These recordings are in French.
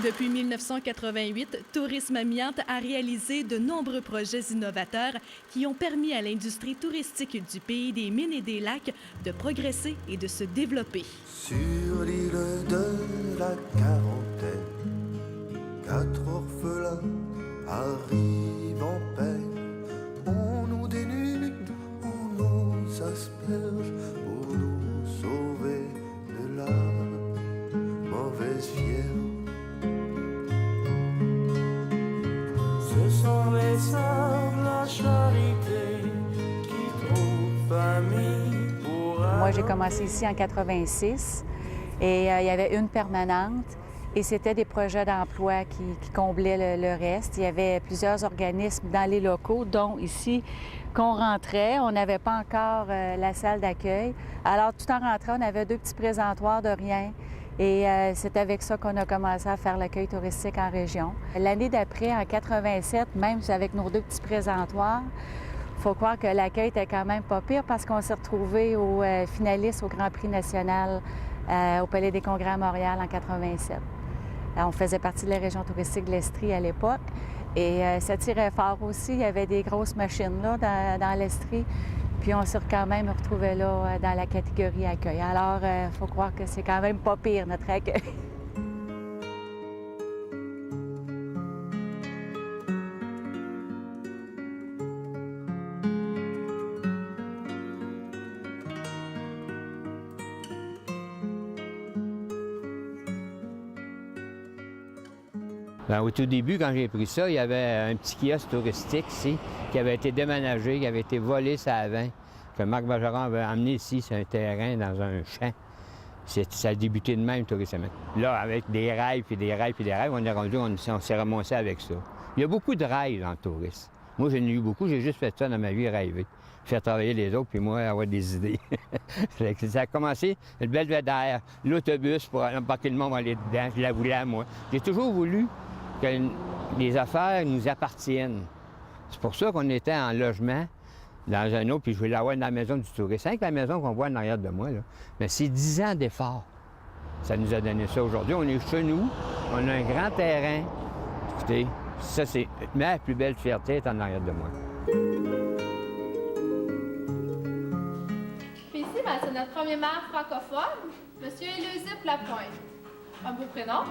Depuis 1988, Tourisme Amiante a réalisé de nombreux projets innovateurs qui ont permis à l'industrie touristique du pays des mines et des lacs de progresser et de se développer. Sur l'île de la quarantaine, 4 orphelins arrivent en peine. On nous dénude, on nous asperge pour nous sauver de la mauvaise fièvre. Ce sont les sœurs de la charité qui trouvent famille pour Moi, j'ai commencé ici en 86 et il y avait une permanente et c'était des projets d'emploi qui comblaient le reste. Il y avait plusieurs organismes dans les locaux, dont ici, qu'on rentrait. On n'avait pas encore la salle d'accueil. Alors, tout en rentrant, on avait 2 petits présentoirs de rien. Et c'est avec ça qu'on a commencé à faire l'accueil touristique en région. L'année d'après, en 87, même avec nos 2 petits présentoirs, il faut croire que l'accueil était quand même pas pire parce qu'on s'est retrouvés aux finalistes au Grand Prix national au Palais des Congrès à Montréal en 87. On faisait partie de la région touristique de l'Estrie à l'époque et ça tirait fort aussi. Il y avait des grosses machines là dans l'Estrie. Puis on s'est quand même retrouvé là dans la catégorie accueil. Alors, il faut croire que c'est quand même pas pire, notre accueil. Bien, au tout début, quand j'ai pris ça, il y avait un petit kiosque touristique ici qui avait été déménagé, qui avait été volé ça avant, que Marc Bergeron avait emmené ici sur un terrain dans un champ. Ça a débuté de même, Tourisme. Là, avec des rails, puis des rails, puis des rails, on est rendu, on s'est ramassé avec ça. Il y a beaucoup de rails dans le tourisme. Moi, j'en ai eu beaucoup, j'ai juste fait ça dans ma vie, rêver. Faire travailler les autres, puis moi, avoir des idées. Ça a commencé, le belvédère, l'autobus pour embarquer le monde aller dedans, je la voulais, moi. J'ai toujours voulu que les affaires nous appartiennent. C'est pour ça qu'on était en logement dans un autre, puis je voulais l'avoir dans la maison du touriste. C'est avec la maison qu'on voit en arrière de moi, là. Mais c'est 10 ans d'effort. Ça nous a donné ça aujourd'hui. On est chez nous, on a un grand terrain. Écoutez, ça, c'est ma plus belle fierté est en arrière de moi. Puis ici, ben, c'est notre premier maire francophone, M. Élusip Lapointe. Un beau prénom.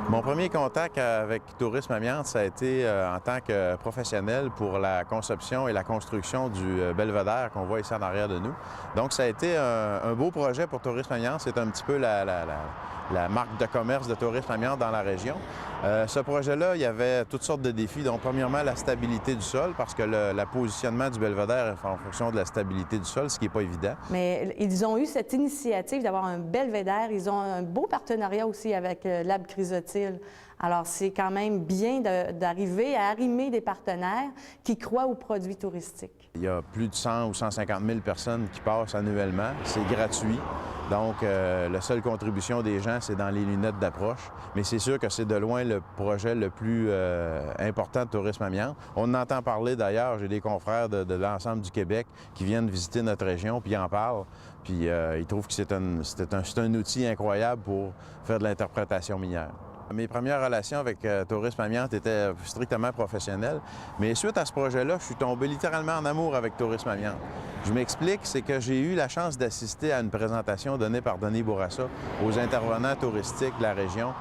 Mon premier contact avec Tourisme Amiante, ça a été en tant que professionnel pour la conception et la construction du belvédère qu'on voit ici en arrière de nous. Donc, ça a été un beau projet pour Tourisme Amiante. C'est un petit peu la marque de commerce de Tourisme Amiante dans la région. Ce projet-là, il y avait toutes sortes de défis. Donc, premièrement, la stabilité du sol, parce que le positionnement du belvédère est en fonction de la stabilité du sol, ce qui n'est pas évident. Mais ils ont eu cette initiative d'avoir un belvédère. Ils ont un beau partenariat aussi avec l'Arbre Chrysotile. Alors, c'est quand même bien d'arriver à arrimer des partenaires qui croient aux produits touristiques. Il y a plus de 100 ou 150 000 personnes qui passent annuellement. C'est gratuit. Donc, la seule contribution des gens, c'est dans les lunettes d'approche. Mais c'est sûr que c'est de loin le projet le plus important de Tourisme Amiante. On en entend parler d'ailleurs. J'ai des confrères de l'ensemble du Québec qui viennent visiter notre région puis en parlent. Puis ils trouvent que c'est un outil incroyable pour faire de l'interprétation minière. Mes premières relations avec Tourisme Amiante étaient strictement professionnelles, mais suite à ce projet-là, je suis tombé littéralement en amour avec Tourisme Amiante. Je m'explique, c'est que j'ai eu la chance d'assister à une présentation donnée par Denis Bourassa aux intervenants touristiques de la région.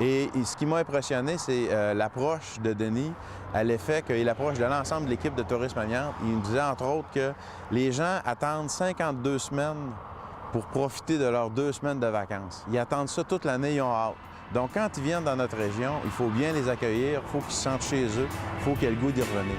Et ce qui m'a impressionné, c'est l'approche de Denis à l'effet et l'approche de l'ensemble de l'équipe de Tourisme Amiante. Il nous disait entre autres que les gens attendent 52 semaines pour profiter de leurs 2 semaines de vacances. Ils attendent ça toute l'année, ils ont hâte. Donc, quand ils viennent dans notre région, il faut bien les accueillir, il faut qu'ils se sentent chez eux, il faut qu'ils aient le goût d'y revenir.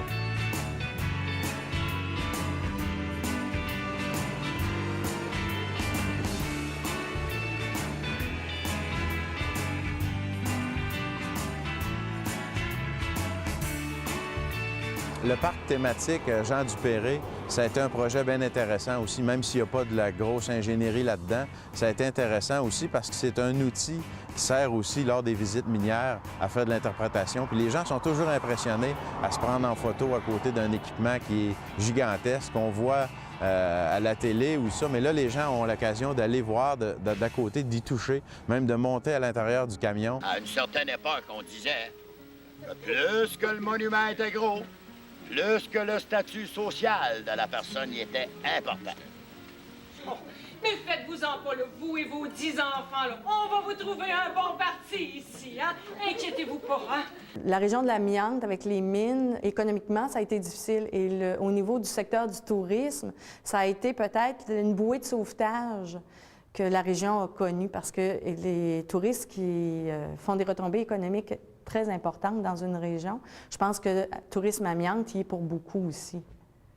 Le parc thématique Jean Dupéré, ça a été un projet bien intéressant aussi, même s'il n'y a pas de la grosse ingénierie là-dedans. Ça a été intéressant aussi parce que c'est un outil qui sert aussi lors des visites minières à faire de l'interprétation. Puis les gens sont toujours impressionnés à se prendre en photo à côté d'un équipement qui est gigantesque. On voit à la télé ou ça, mais là, les gens ont l'occasion d'aller voir d'à côté, d'y toucher, même de monter à l'intérieur du camion. À une certaine époque, on disait que plus que le monument était gros, plus que le statut social de la personne y était important. Oh, mais faites-vous-en pas, là, vous et vos 10 enfants, là. On va vous trouver un bon parti ici, hein? Inquiétez-vous pas, hein? La région de l'amiante, avec les mines, économiquement, ça a été difficile. Et au niveau du secteur du tourisme, ça a été peut-être une bouée de sauvetage que la région a connue parce que les touristes qui font des retombées économiques très importantes dans une région, je pense que Tourisme Amiante y est pour beaucoup aussi.